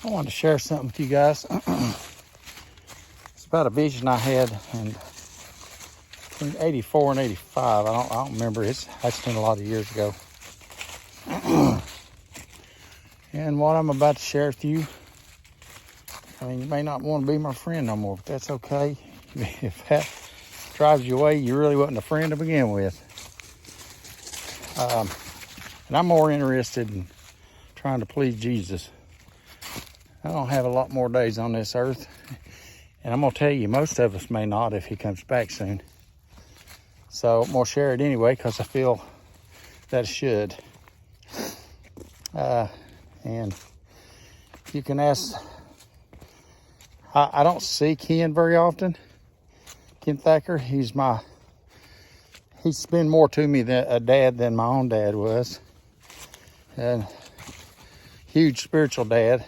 I wanted to share something with you guys. It's about a vision I had in between 84 and 85. I don't remember. It's been a lot of years ago. And what I'm about to share with you, I mean, you may not want to be my friend no more, but that's okay. If that drives you away, you really wasn't a friend to begin with. And I'm more interested in trying to please Jesus. I don't have a lot more days on this earth. And I'm going to tell you, most of us may not if he comes back soon. So I'm going to share it anyway because I feel that it should. And you can ask, I don't see Ken very often. Ken Thacker, he's been more to me than a dad than my own dad was. And huge spiritual dad.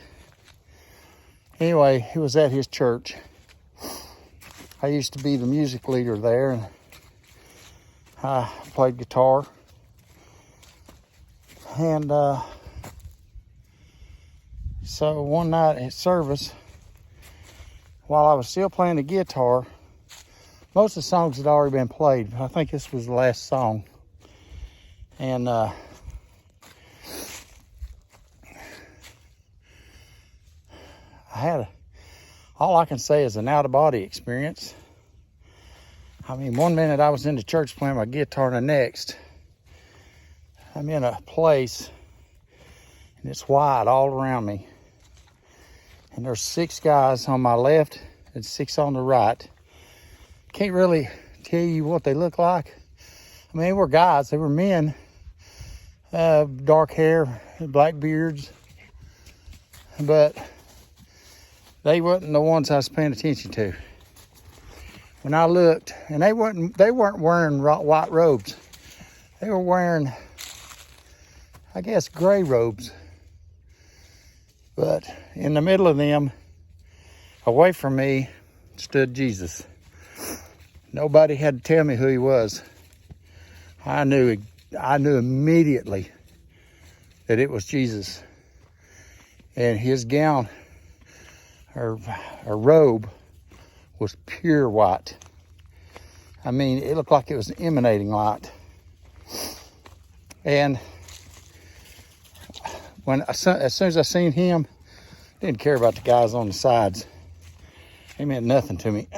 Anyway, he was at his church. I used to be the music leader there, and I played guitar. And so one night at service, while I was still playing the guitar, most of the songs had already been played. I think this was the last song. And all I can say is an out-of-body experience. I mean, one minute I was in the church playing my guitar, and the next I'm in a place and it's wide all around me. And there's 6 guys on my left and 6 on the right. Can't really tell you what they look like. I mean, they were guys, they were men, dark hair, black beards, but they wasn't the ones I was paying attention to. When I looked, and they weren't wearing white robes. They were wearing, I guess, gray robes. But in the middle of them, away from me, stood Jesus. Nobody had to tell me who he was. I knew immediately that it was Jesus. And his gown, her robe, was pure white. I mean, it looked like it was emanating light. And as soon as I seen him, didn't care about the guys on the sides. He meant nothing to me.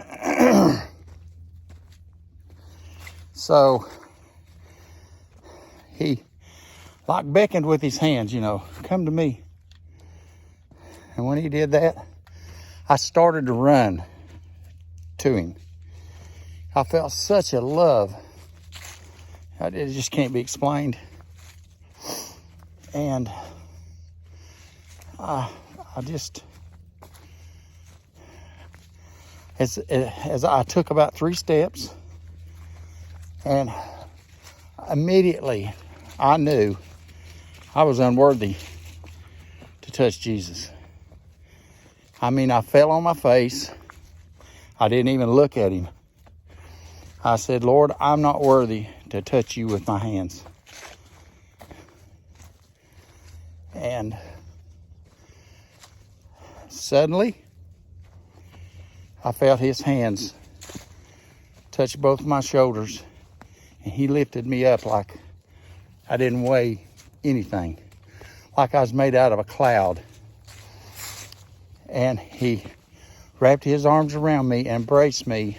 So he like beckoned with his hands, come to me. And when he did that, I started to run to him. I felt such a love. It just can't be explained. And I just, as I took about 3 steps, and immediately I knew I was unworthy to touch Jesus. I mean, I fell on my face. I didn't even look at him. I said, Lord, I'm not worthy to touch you with my hands. And suddenly, I felt his hands touch both of my shoulders, and he lifted me up like I didn't weigh anything, like I was made out of a cloud. And he wrapped his arms around me and embraced me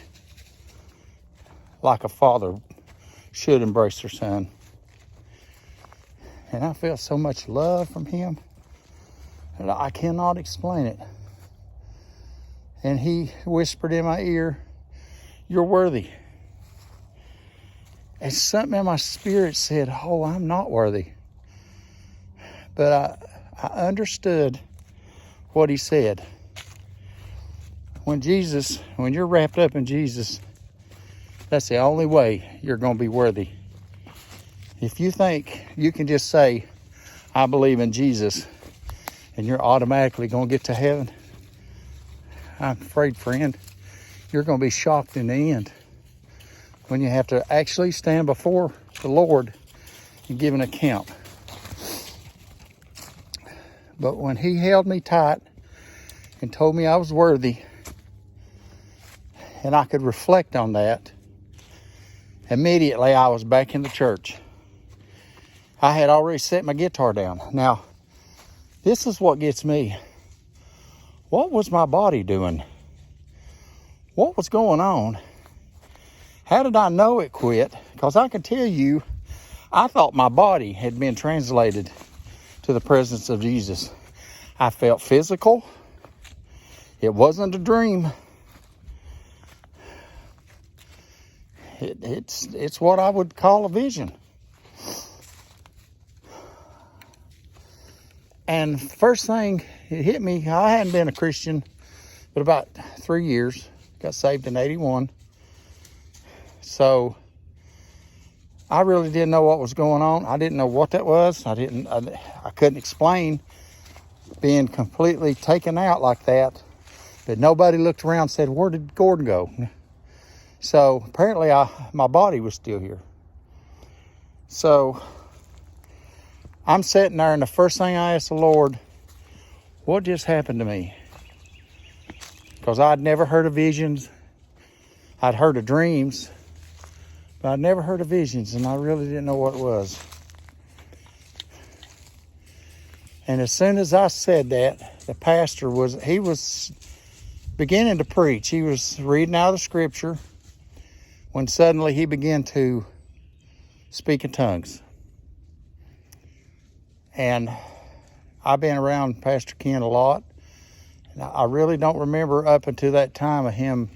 like a father should embrace their son. And I felt so much love from him that I cannot explain it. And he whispered in my ear, "You're worthy." And something in my spirit said, "Oh, I'm not worthy." But I understood what he said. When you're wrapped up in Jesus, that's the only way you're going to be worthy. If you think you can just say, "I believe in Jesus," and you're automatically going to get to heaven, I'm afraid, friend, you're going to be shocked in the end when you have to actually stand before the Lord and give an account. But when he held me tight and told me I was worthy, and I could reflect on that, immediately I was back in the church. I had already set my guitar down. Now, this is what gets me. What was my body doing? What was going on? How did I know it quit? Because I can tell you, I thought my body had been translated to the presence of Jesus. I felt physical. It wasn't a dream. It's what I would call a vision. And first thing, it hit me, I hadn't been a Christian but about 3 years. Got saved in 81. So I really didn't know what was going on. I didn't know what that was. I couldn't explain being completely taken out like that. But nobody looked around and said, where did Gordon go? So apparently my body was still here. So I'm sitting there, and the first thing I asked the Lord, what just happened to me? Because I'd never heard of visions. I'd heard of dreams, but I'd never heard of visions, and I really didn't know what it was. And as soon as I said that, the pastor was beginning to preach. He was reading out of the scripture when suddenly he began to speak in tongues. And I've been around Pastor Ken a lot. And I really don't remember up until that time of him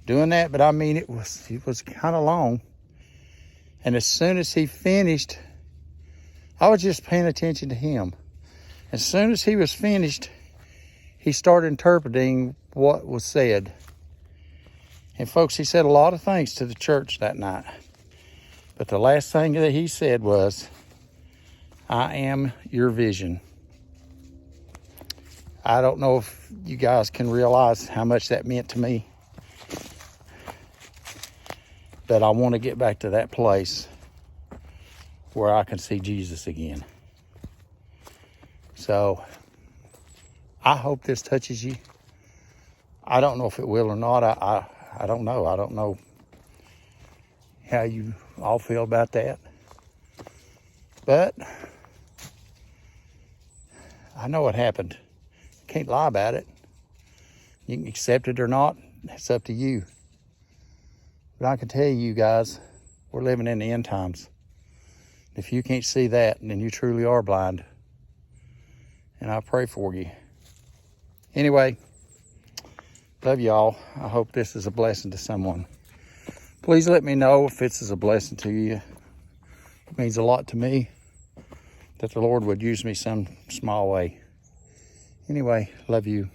doing that, but I mean, it was kind of long. And as soon as he finished, I was just paying attention to him. As soon as he was finished, he started interpreting what was said. And folks, he said a lot of things to the church that night. But the last thing that he said was, I am your vision. I don't know if you guys can realize how much that meant to me. But I want to get back to that place where I can see Jesus again. So I hope this touches you. I don't know if it will or not. I don't know. I don't know how you all feel about that. But I know what happened. Can't lie about it. You can accept it or not. It's up to you. But I can tell you guys, we're living in the end times. If you can't see that, then you truly are blind. And I pray for you. Anyway, love y'all. I hope this is a blessing to someone. Please let me know if this is a blessing to you. It means a lot to me that the Lord would use me some small way. Anyway, love you.